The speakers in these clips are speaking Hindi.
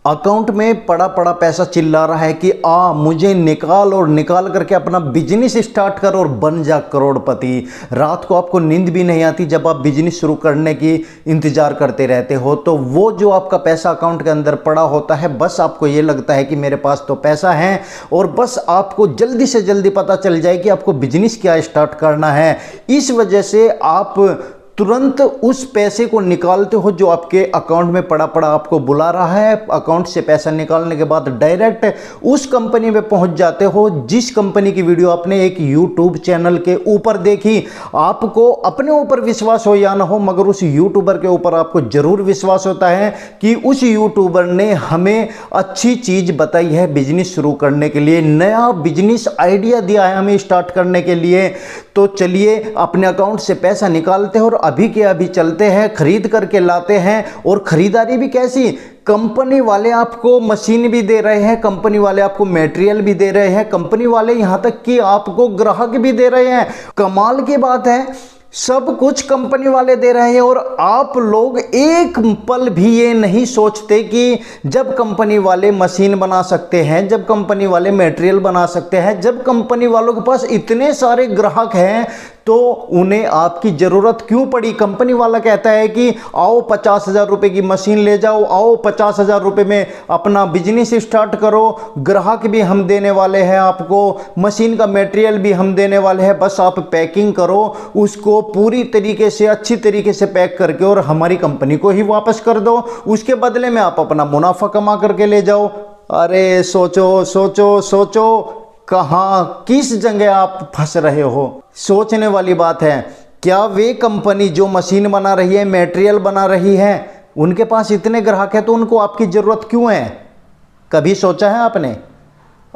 अकाउंट में पड़ा पड़ा पैसा चिल्ला रहा है कि मुझे निकाल, और निकाल करके अपना बिजनेस स्टार्ट कर और बन जा करोड़पति। रात को आपको नींद भी नहीं आती जब आप बिजनेस शुरू करने की इंतजार करते रहते हो। तो वो जो आपका पैसा अकाउंट के अंदर पड़ा होता है, बस आपको ये लगता है कि मेरे पास तो पैसा है, और बस आपको जल्दी से जल्दी पता चल जाए कि आपको बिजनेस क्या स्टार्ट करना है। इस वजह से आप तुरंत उस पैसे को निकालते हो जो आपके अकाउंट में पड़ा पड़ा आपको बुला रहा है। अकाउंट से पैसा निकालने के बाद डायरेक्ट उस कंपनी में पहुंच जाते हो जिस कंपनी की वीडियो आपने एक यूट्यूब चैनल के ऊपर देखी। आपको अपने ऊपर विश्वास हो या ना हो, मगर उस यूट्यूबर के ऊपर आपको जरूर विश्वास होता है कि उस यूट्यूबर ने हमें अच्छी चीज बताई है बिजनेस शुरू करने के लिए, नया बिजनेस आइडिया दिया है हमें स्टार्ट करने के लिए। तो चलिए अपने अकाउंट से पैसा निकालते हैं और अभी के अभी चलते हैं, खरीद करके लाते हैं। और खरीदारी भी कैसी, कंपनी वाले आपको मशीन भी दे रहे हैं, कंपनी वाले आपको मटेरियल भी दे रहे हैं, कंपनी वाले यहां तक कि आपको ग्राहक भी दे रहे हैं। कमाल की बात है, सब कुछ कंपनी वाले दे रहे हैं और आप लोग एक पल भी ये नहीं सोचते कि जब कंपनी वाले मशीन बना सकते हैं, जब कंपनी वाले मटेरियल बना सकते हैं, जब कंपनी वालों के पास इतने सारे ग्राहक हैं, तो उन्हें आपकी ज़रूरत क्यों पड़ी। कंपनी वाला कहता है कि आओ 50,000 रुपये की मशीन ले जाओ, आओ 50,000 रुपये में अपना बिजनेस स्टार्ट करो, ग्राहक भी हम देने वाले हैं आपको, मशीन का मटेरियल भी हम देने वाले हैं, बस आप पैकिंग करो उसको पूरी तरीके से, अच्छी तरीके से पैक करके और हमारी कंपनी को ही वापस कर दो, उसके बदले में आप अपना मुनाफा कमा करके ले जाओ। अरे सोचो सोचो सोचो, कहाँ किस जगह आप फंस रहे हो। सोचने वाली बात है। क्या वे कंपनी जो मशीन बना रही है, मटेरियल बना रही है, उनके पास इतने ग्राहक हैं तो उनको आपकी ज़रूरत क्यों है? कभी सोचा है आपने?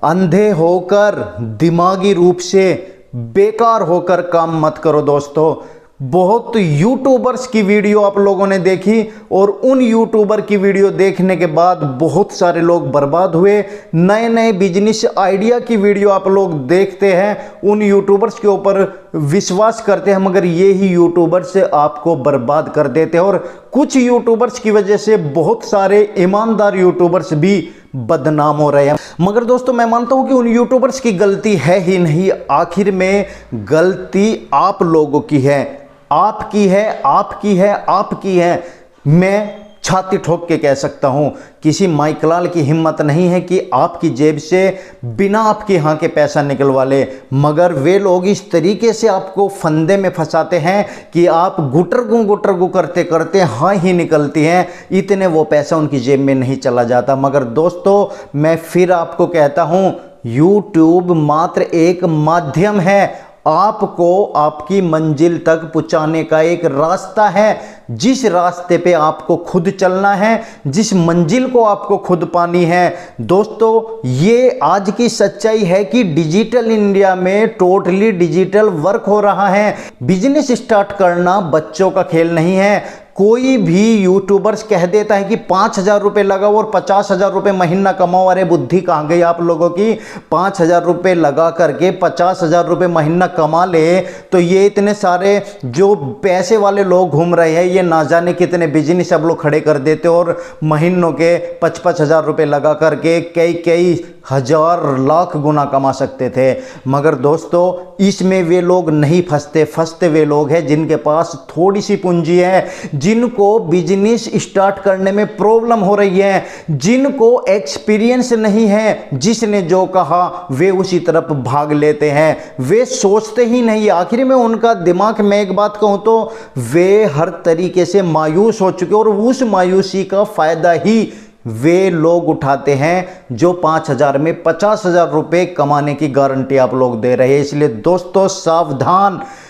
अंधे होकर, दिमागी रूप से बेकार होकर काम मत करो दोस्तों। बहुत यूट्यूबर्स की वीडियो आप लोगों ने देखी और उन यूट्यूबर की वीडियो देखने के बाद बहुत सारे लोग बर्बाद हुए। नए नए बिजनेस आइडिया की वीडियो आप लोग देखते हैं, उन यूट्यूबर्स के ऊपर विश्वास करते हैं, मगर ये ही यूट्यूबर्स आपको बर्बाद कर देते हैं। और कुछ यूट्यूबर्स की वजह से बहुत सारे ईमानदार यूट्यूबर्स भी बदनाम हो रहे हैं। मगर दोस्तों मैं मानता हूं कि उन यूट्यूबर्स की गलती है ही नहीं, आखिर में गलती आप लोगों की है, आपकी है, आपकी है, आपकी है। मैं छाती ठोक के कह सकता हूं, किसी माइकलाल की हिम्मत नहीं है कि आपकी जेब से बिना आपके यहाँ के पैसा निकलवा ले, मगर वे लोग इस तरीके से आपको फंदे में फंसाते हैं कि आप गुटरगू करते करते हाँ ही निकलती हैं, इतने वो पैसा उनकी जेब में नहीं चला जाता। मगर दोस्तों मैं फिर आपको कहता हूं, यूट्यूब मात्र एक माध्यम है, आपको आपकी मंजिल तक पहुंचाने का एक रास्ता है। जिस रास्ते पे आपको खुद चलना है, जिस मंजिल को आपको खुद पानी है। दोस्तों ये आज की सच्चाई है कि डिजिटल इंडिया में टोटली डिजिटल वर्क हो रहा है। बिजनेस स्टार्ट करना बच्चों का खेल नहीं है। कोई भी यूट्यूबर्स कह देता है कि 5,000 रुपये लगाओ और 50,000 रुपये महीना कमाओ। अरे बुद्धि कहाँ गई आप लोगों की? 5,000 रुपये लगा करके 50,000 रुपये महीना कमा ले तो ये इतने सारे जो पैसे वाले लोग घूम रहे हैं, ये ना जाने कितने बिजनेस अब लोग खड़े कर देते और महीनों के 55,000 रुपये लगा करके कई हजार लाख गुना कमा सकते थे। मगर दोस्तों इसमें वे लोग नहीं फंसते वे लोग हैं जिनके पास थोड़ी सी पूंजी है, जिनको बिजनेस स्टार्ट करने में प्रॉब्लम हो रही है, जिनको एक्सपीरियंस नहीं है, जिसने जो कहा वे उसी तरफ भाग लेते हैं, वे सोचते ही नहीं। आखिर में उनका दिमाग, मैं एक बात कहूं तो वे हर तरीके से मायूस हो चुके और उस मायूसी का फायदा ही वे लोग उठाते हैं जो 5,000 में 50,000 रुपये कमाने की गारंटी आप लोग दे रहे हैं। इसलिए दोस्तों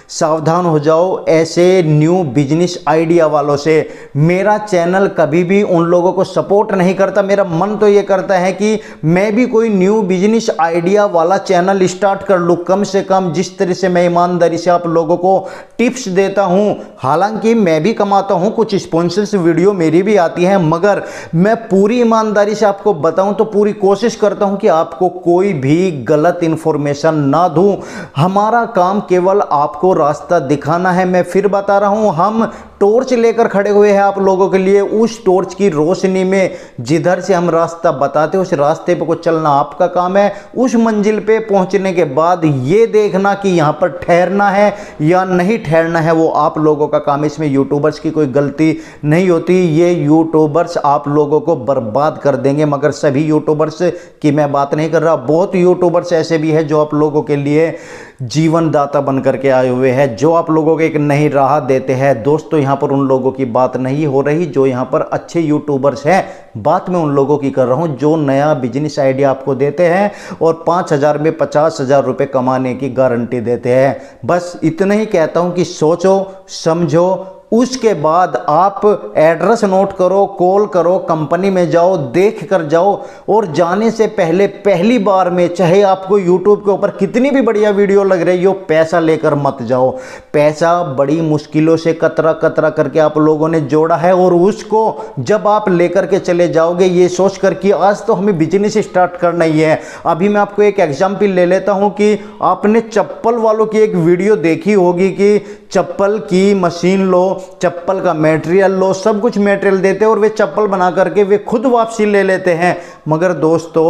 सावधान हो जाओ ऐसे न्यू बिजनेस आइडिया वालों से। मेरा चैनल कभी भी उन लोगों को सपोर्ट नहीं करता। मेरा मन तो ये करता है कि मैं भी कोई न्यू बिजनेस आइडिया वाला चैनल स्टार्ट कर लूँ, कम से कम जिस तरह से मैं ईमानदारी से आप लोगों को टिप्स देता हूँ। हालांकि मैं भी कमाता हूँ, कुछ स्पॉन्सर्स वीडियो मेरी भी आती है, मगर मैं पूरी ईमानदारी से आपको बताऊँ तो पूरी कोशिश करता हूँ कि आपको कोई भी गलत इन्फॉर्मेशन ना दूँ। हमारा काम केवल आपको रास्ता दिखाना है। मैं फिर बता रहा हूं, हम टॉर्च लेकर खड़े हुए हैं आप लोगों के लिए। उस टॉर्च की रोशनी में जिधर से हम रास्ता बताते उस रास्ते पे को चलना आपका काम है। उस मंजिल पे पहुंचने के बाद ये देखना कि यहाँ पर ठहरना है या नहीं ठहरना है, वो आप लोगों का काम है। इसमें यूट्यूबर्स की कोई गलती नहीं होती। ये यूट्यूबर्स आप लोगों को बर्बाद कर देंगे, मगर सभी यूट्यूबर्स की मैं बात नहीं कर रहा। बहुत यूट्यूबर्स ऐसे भी हैं जो आप लोगों के लिए जीवन दाता बन करके आए हुए हैं, जो आप लोगों को एक नई राह देते हैं। दोस्तों यहाँ पर उन लोगों की बात नहीं हो रही जो यहाँ पर अच्छे यूट्यूबर्स हैं, बात मैं उन लोगों की कर रहा हूँ जो नया बिजनेस आइडिया आपको देते हैं और 5,000 में 50,000 रुपये कमाने की गारंटी देते हैं। बस इतना ही कहता हूँ कि सोचो समझो, उसके बाद आप एड्रेस नोट करो, कॉल करो, कंपनी में जाओ, देख कर जाओ। और जाने से पहले पहली बार में चाहे आपको यूट्यूब के ऊपर कितनी भी बढ़िया वीडियो लग रही हो, पैसा लेकर मत जाओ। पैसा बड़ी मुश्किलों से कतरा कतरा करके आप लोगों ने जोड़ा है और उसको जब आप लेकर के चले जाओगे ये सोच कर कि आज तो हमें बिजनेस स्टार्ट करना ही है। अभी मैं आपको एक एग्जाम्पल ले लेता हूँ कि आपने चप्पल वालों की एक वीडियो देखी होगी कि चप्पल की मशीन लो, चप्पल का मटेरियल लो, सब कुछ मटेरियल देते हैं और वे चप्पल बना करके वे खुद वापसी ले लेते हैं। मगर दोस्तों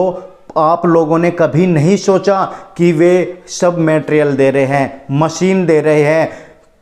आप लोगों ने कभी नहीं सोचा कि वे सब मटेरियल दे रहे हैं, मशीन दे रहे हैं,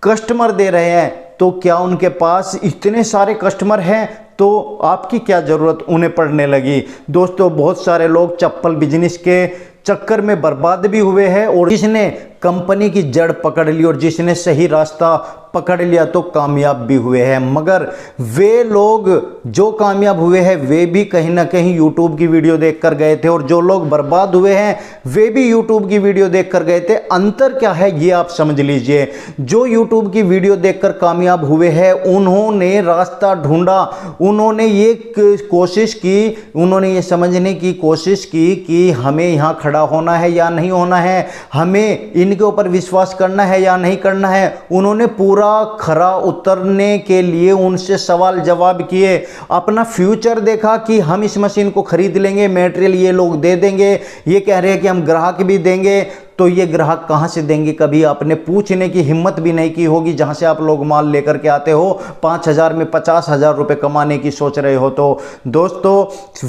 कस्टमर दे रहे हैं। तो क्या उनके पास इतने सारे कस्टमर हैं तो आपकी क्या ज़रूरत उन्हें पड़ने लगी। दोस्तों बहुत सारे लोग चप्पल बिजनेस के चक्कर में बर्बाद भी हुए हैं और जिसने कंपनी की जड़ पकड़ ली और जिसने सही रास्ता पकड़ लिया तो कामयाब भी हुए हैं। मगर वे लोग जो कामयाब हुए हैं वे भी कहीं ना कहीं यूट्यूब की वीडियो देखकर गए थे और जो लोग बर्बाद हुए हैं वे भी यूट्यूब की वीडियो देखकर गए थे। अंतर क्या है ये आप समझ लीजिए। जो यूट्यूब की वीडियो देखकर कामयाब हुए हैं उन्होंने रास्ता ढूंढा, उन्होंने ये कोशिश की, उन्होंने ये समझने की कोशिश की कि हमें यहाँ खड़ा होना है या नहीं होना है, हमें इनके ऊपर विश्वास करना है या नहीं करना है। उन्होंने पूरा खरा उतरने के लिए उनसे सवाल जवाब किए, अपना फ्यूचर देखा कि हम इस मशीन को खरीद लेंगे, मटेरियल ये लोग दे देंगे, ये कह रहे हैं कि हम ग्राहक भी देंगे, तो ये ग्राहक कहाँ से देंगे। कभी आपने पूछने की हिम्मत भी नहीं की होगी जहाँ से आप लोग माल लेकर के आते हो। 5,000 में 50,000 रुपये कमाने की सोच रहे हो। तो दोस्तों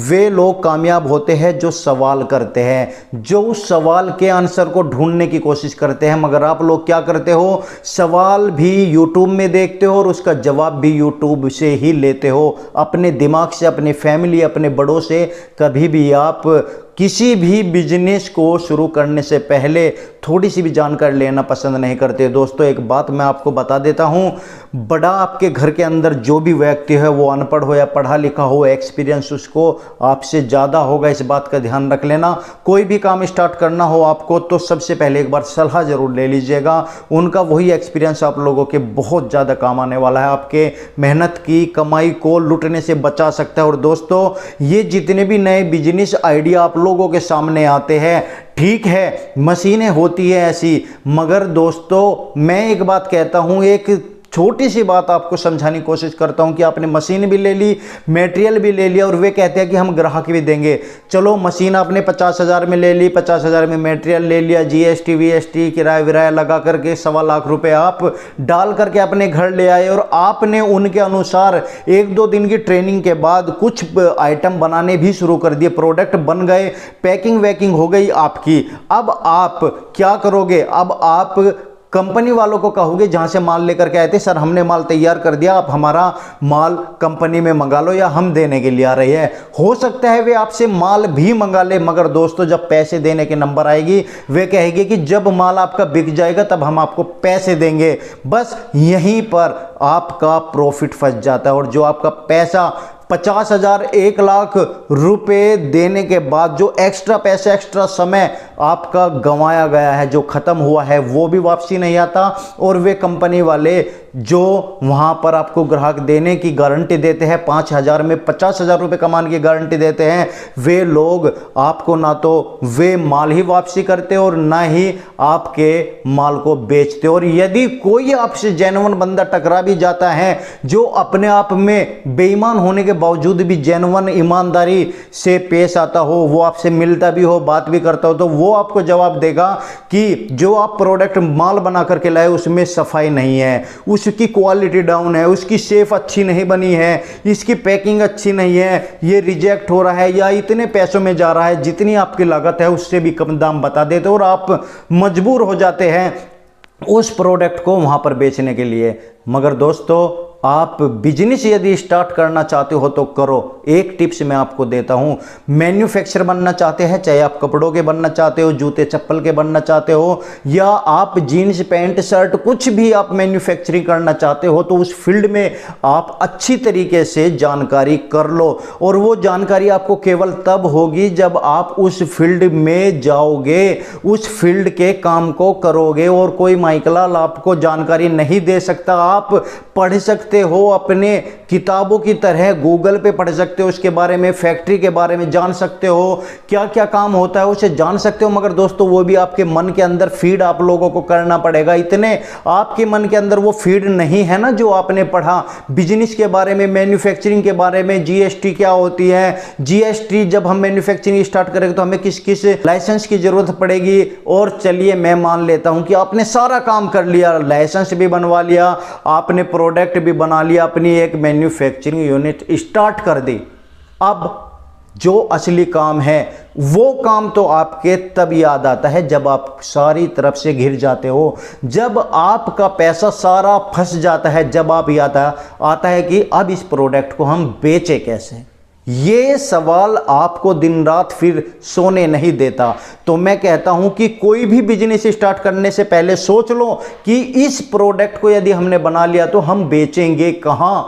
वे लोग कामयाब होते हैं जो सवाल करते हैं, जो उस सवाल के आंसर को ढूंढने की कोशिश करते हैं। मगर आप लोग क्या करते हो, सवाल भी यूट्यूब में देखते हो और उसका जवाब भी यूट्यूब से ही लेते हो। अपने दिमाग से, अपने फैमिली, अपने बड़ों से कभी भी आप किसी भी बिजनेस को शुरू करने से पहले थोड़ी सी भी जानकारी लेना पसंद नहीं करते। दोस्तों एक बात मैं आपको बता देता हूँ, बड़ा आपके घर के अंदर जो भी व्यक्ति है वो अनपढ़ हो या पढ़ा लिखा हो, एक्सपीरियंस उसको आपसे ज़्यादा होगा, इस बात का ध्यान रख लेना। कोई भी काम स्टार्ट करना हो आपको तो सबसे पहले एक बार सलाह ज़रूर ले लीजिएगा। उनका वही एक्सपीरियंस आप लोगों के बहुत ज़्यादा काम आने वाला है, आपके मेहनत की कमाई को लुटने से बचा सकता है। और दोस्तों ये जितने भी नए बिजनेस आइडिया आप लोगों के सामने आते हैं, ठीक है मशीनें होती है ऐसी, मगर दोस्तों मैं एक बात कहता हूं, एक छोटी सी बात आपको समझाने की कोशिश करता हूं कि आपने मशीन भी ले ली, मटेरियल भी ले लिया और वे कहते हैं कि हम ग्राहक भी देंगे। चलो मशीन आपने 50,000 में ले ली, 50,000 में मटेरियल ले लिया, जीएसटी वीएसटी किराया विराया लगा करके 1.25 रुपये आप डाल करके अपने घर ले आए और आपने उनके अनुसार 1-2 दिन की ट्रेनिंग के बाद कुछ आइटम बनाने भी शुरू कर दिए, प्रोडक्ट बन गए, पैकिंग वैकिंग हो गई आपकी। अब आप क्या करोगे, अब आप कंपनी वालों को कहोगे जहां से माल लेकर के आए थे, सर हमने माल तैयार कर दिया, आप हमारा माल कंपनी में मंगा लो या हम देने के लिए आ रहे हैं। हो सकता है वे आपसे माल भी मंगा ले, मगर दोस्तों जब पैसे देने के नंबर आएगी वे कहेगी कि जब माल आपका बिक जाएगा तब हम आपको पैसे देंगे। बस यहीं पर आपका प्रॉफिट फंस जाता है और जो आपका पैसा 50,000 1 लाख रुपए देने के बाद जो एक्स्ट्रा पैसे, एक्स्ट्रा समय आपका गंवाया गया है, जो खत्म हुआ है, वो भी वापसी नहीं आता। और वे कंपनी वाले जो वहां पर आपको ग्राहक देने की गारंटी देते हैं, 5,000 में 50,000 रुपये कमाने की गारंटी देते हैं, वे लोग आपको ना तो वे माल ही वापसी करते और ना ही आपके माल को बेचते। और यदि कोई आपसे जेन्युइन बंदा टकरा भी जाता है जो अपने आप में बेईमान होने के बावजूद भी जेन्युइन ईमानदारी से पेश आता हो, वो आपसे मिलता भी हो, बात भी करता हो, तो वो आपको जवाब देगा कि जो आप प्रोडक्ट माल बना करके लाए उसमें सफाई नहीं है, उसकी क्वालिटी डाउन है, उसकी शेफ अच्छी नहीं बनी है, इसकी पैकिंग अच्छी नहीं है, ये रिजेक्ट हो रहा है या इतने पैसों में जा रहा है, जितनी आपकी लागत है उससे भी कम दाम बता देते और आप मजबूर हो जाते हैं उस प्रोडक्ट को वहां पर बेचने के लिए। मगर दोस्तों, आप बिजनेस यदि स्टार्ट करना चाहते हो तो करो। एक टिप्स मैं आपको देता हूं, मैन्युफैक्चरर बनना चाहते हैं, चाहे आप कपड़ों के बनना चाहते हो, जूते चप्पल के बनना चाहते हो, या आप जीन्स पैंट शर्ट कुछ भी आप मैन्युफैक्चरिंग करना चाहते हो, तो उस फील्ड में आप अच्छी तरीके से जानकारी कर लो। और वो जानकारी आपको केवल तब होगी जब आप उस फील्ड में जाओगे, उस फील्ड के काम को करोगे। और कोई माइकलाल आपको जानकारी नहीं दे सकता। आप पढ़ सकते हो, अपने किताबों की तरह गूगल पे पढ़ सकते हो, उसके बारे में, फैक्ट्री के बारे में जान सकते हो, क्या क्या काम होता है उसे जान सकते हो। मगर दोस्तों, वो भी आपके मन के अंदर फीड आप लोगों को करना पड़ेगा। इतने आपके मन के अंदर वो फीड नहीं है ना जो आपने पढ़ा बिजनेस के बारे में, मैन्युफैक्चरिंग के बारे में, जीएसटी क्या होती है, जीएसटी जब हम मैन्युफैक्चरिंग स्टार्ट करेंगे तो हमें किस किस लाइसेंस की जरूरत पड़ेगी। और चलिए मैं मान लेता हूं कि आपने सारा काम कर लिया, लाइसेंस भी बनवा लिया, आपने प्रोडक्ट भी बना लिया, अपनी एक मैन्युफैक्चरिंग यूनिट स्टार्ट कर दी। अब जो असली काम है वो काम तो आपके तब याद आता है जब आप सारी तरफ से घिर जाते हो, जब आपका पैसा सारा फंस जाता है, जब आप याद आता है कि अब इस प्रोडक्ट को हम बेचे कैसे। ये सवाल आपको दिन रात फिर सोने नहीं देता। तो मैं कहता हूं कि कोई भी बिजनेस स्टार्ट करने से पहले सोच लो कि इस प्रोडक्ट को यदि हमने बना लिया तो हम बेचेंगे कहां।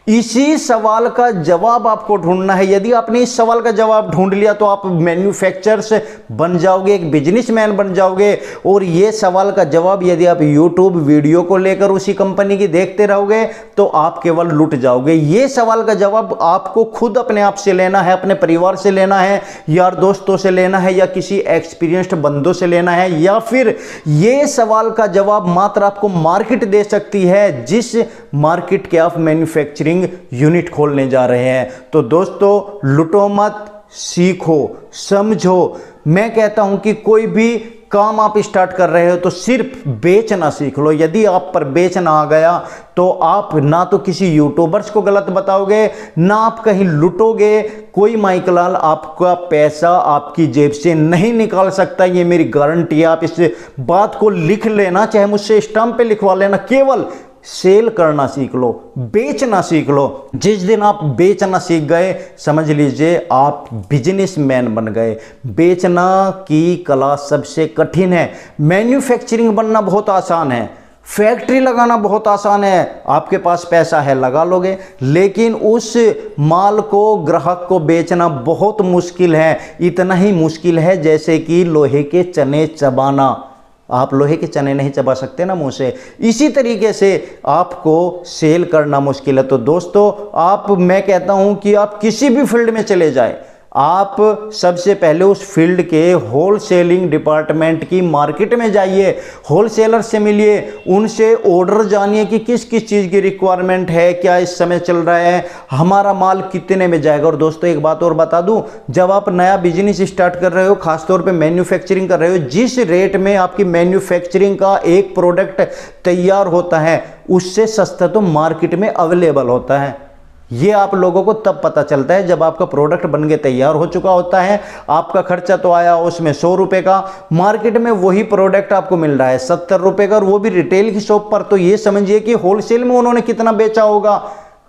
इसी सवाल का जवाब आपको ढूंढना है। यदि आपने इस सवाल का जवाब ढूंढ लिया तो आप मैन्युफैक्चरर्स बन जाओगे, एक बिजनेसमैन बन जाओगे। और ये सवाल का जवाब यदि आप यूट्यूब वीडियो को लेकर उसी कंपनी की देखते रहोगे तो आप केवल लुट जाओगे। ये सवाल का जवाब आपको खुद अपने आप से लेना है, अपने परिवार से लेना है, यार दोस्तों से लेना है, या किसी एक्सपीरियंस्ड बंदों से लेना है, या फिर ये सवाल का जवाब मात्र आपको मार्केट दे सकती है जिस मार्केट के आप मैन्युफैक्चरिंग यूनिट खोलने जा रहे हैं। तो दोस्तों, लुटो मत, सीखो, समझो। मैं कहता हूं कि कोई भी काम आप स्टार्ट कर रहे हो तो सिर्फ बेचना सीख लो। यदि आप पर बेचना आ गया तो आप ना तो किसी यूट्यूबर्स को गलत बताओगे, ना आप कहीं लुटोगे। कोई माइकलाल आपका पैसा आपकी जेब से नहीं निकाल सकता, ये मेरी गारंटी है। आप इस बात को लिख लेना, चाहे मुझसे स्टैम्प पे लिखवा लेना। केवल सेल करना सीख लो, बेचना सीख लो। जिस दिन आप बेचना सीख गए, समझ लीजिए आप बिजनेसमैन बन गए। बेचना की कला सबसे कठिन है। मैन्युफैक्चरिंग बनना बहुत आसान है, फैक्ट्री लगाना बहुत आसान है, आपके पास पैसा है लगा लोगे। लेकिन उस माल को ग्राहक को बेचना बहुत मुश्किल है। इतना ही मुश्किल है जैसे कि लोहे के चने चबाना। आप लोहे के चने नहीं चबा सकते ना मुंह से, इसी तरीके से आपको सेल करना मुश्किल है। तो दोस्तों, मैं कहता हूं कि आप किसी भी फील्ड में चले जाए, आप सबसे पहले उस फील्ड के होलसेलिंग डिपार्टमेंट की मार्केट में जाइए, होलसेलर से मिलिए, उनसे ऑर्डर जानिए कि किस किस चीज़ की रिक्वायरमेंट है, क्या इस समय चल रहा है, हमारा माल कितने में जाएगा। और दोस्तों, एक बात और बता दूं, जब आप नया बिजनेस स्टार्ट कर रहे हो, खासतौर पे मैन्युफैक्चरिंग कर रहे हो, जिस रेट में आपकी मैन्युफैक्चरिंग का एक प्रोडक्ट तैयार होता है उससे सस्ता तो मार्केट में अवेलेबल होता है। ये आप लोगों को तब पता चलता है जब आपका प्रोडक्ट बन के तैयार हो चुका होता है। आपका खर्चा तो आया उसमें 100 रुपए का, मार्केट में वही प्रोडक्ट आपको मिल रहा है 70 रुपए का, और वो भी रिटेल की शॉप पर। तो ये समझिए कि होलसेल में उन्होंने कितना बेचा होगा,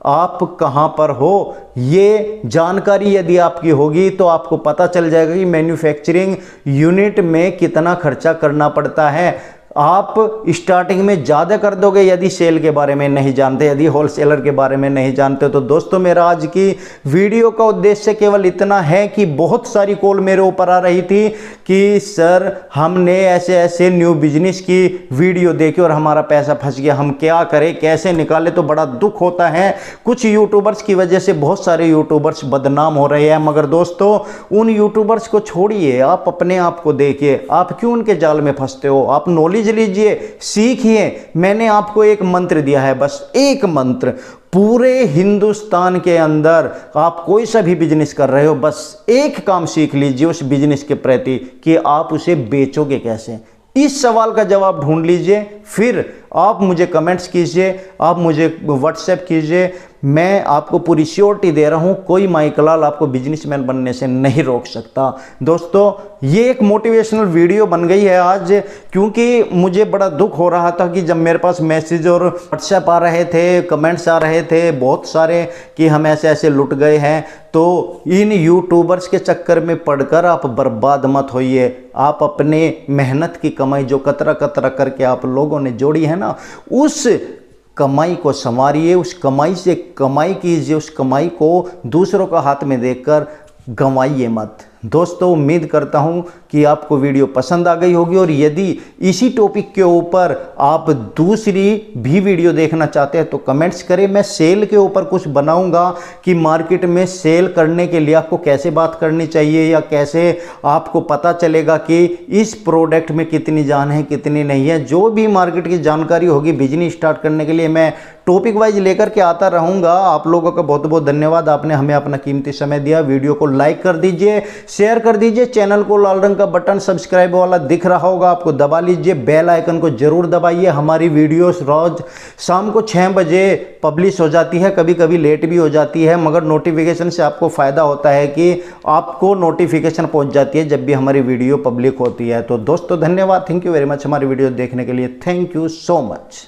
आप कहां पर हो। ये जानकारी यदि आपकी होगी तो आपको पता चल जाएगा कि मैन्युफैक्चरिंग यूनिट में कितना खर्चा करना पड़ता है। आप स्टार्टिंग में ज़्यादा कर दोगे यदि सेल के बारे में नहीं जानते, यदि होलसेलर के बारे में नहीं जानते। तो दोस्तों, मेरा आज की वीडियो का उद्देश्य केवल इतना है कि बहुत सारी कॉल मेरे ऊपर आ रही थी कि सर, हमने ऐसे ऐसे न्यू बिजनेस की वीडियो देखी और हमारा पैसा फंस गया, हम क्या करें, कैसे निकालें। तो बड़ा दुख होता है, कुछ यूट्यूबर्स की वजह से बहुत सारे यूट्यूबर्स बदनाम हो रहे हैं। मगर दोस्तों, उन यूट्यूबर्स को छोड़िए, आप अपने आप को देखिए, आप क्यों उनके जाल में फंसते हो। आप नॉलेज लीजिए, सीखिए। मैंने आपको एक मंत्र दिया है, बस एक मंत्र। पूरे हिंदुस्तान के अंदर आप कोई सा भी बिजनेस कर रहे हो, बस एक काम सीख लीजिए उस बिजनेस के प्रति कि आप उसे बेचोगे कैसे। इस सवाल का जवाब ढूंढ लीजिए, फिर आप मुझे कमेंट्स कीजिए, आप मुझे व्हाट्सएप कीजिए। मैं आपको पूरी श्योरिटी दे रहा हूं, कोई माइकलाल आपको बिजनेसमैन बनने से नहीं रोक सकता। दोस्तों, ये एक मोटिवेशनल वीडियो बन गई है आज, क्योंकि मुझे बड़ा दुख हो रहा था कि जब मेरे पास मैसेज और व्हाट्सएप आ रहे थे, कमेंट्स आ रहे थे बहुत सारे कि हम ऐसे ऐसे लुट गए हैं, तो इन यूट्यूबर्स के चक्कर में पड़कर आप बर्बाद मत होइए। आप अपने मेहनत की कमाई जो कतरा कतरा करके आप लोगों ने जोड़ी है ना, उस कमाई को संवारिए, उस कमाई से कमाई कीजिए, उस कमाई को दूसरों का हाथ में देकर गंवाइए मत। दोस्तों, उम्मीद करता हूं कि आपको वीडियो पसंद आ गई होगी, और यदि इसी टॉपिक के ऊपर आप दूसरी भी वीडियो देखना चाहते हैं तो कमेंट्स करें। मैं सेल के ऊपर कुछ बनाऊंगा कि मार्केट में सेल करने के लिए आपको कैसे बात करनी चाहिए, या कैसे आपको पता चलेगा कि इस प्रोडक्ट में कितनी जान है कितनी नहीं है। जो भी मार्केट की जानकारी होगी बिजनेस स्टार्ट करने के लिए मैं टॉपिक वाइज लेकर के आता रहूंगा। आप लोगों का बहुत बहुत धन्यवाद, आपने हमें अपना कीमती समय दिया। वीडियो को लाइक कर दीजिए, शेयर कर दीजिए, चैनल को लाल रंग का बटन सब्सक्राइब वाला दिख रहा होगा आपको, दबा लीजिए, बेल आइकन को जरूर दबाइए। हमारी वीडियोस रोज शाम को 6 बजे पब्लिश हो जाती है, कभी कभी लेट भी हो जाती है, मगर नोटिफिकेशन से आपको फायदा होता है कि आपको नोटिफिकेशन पहुंच जाती है जब भी हमारी वीडियो पब्लिक होती है। तो दोस्तों, धन्यवाद, थैंक यू वेरी मच हमारी वीडियो देखने के लिए। Thank you so much.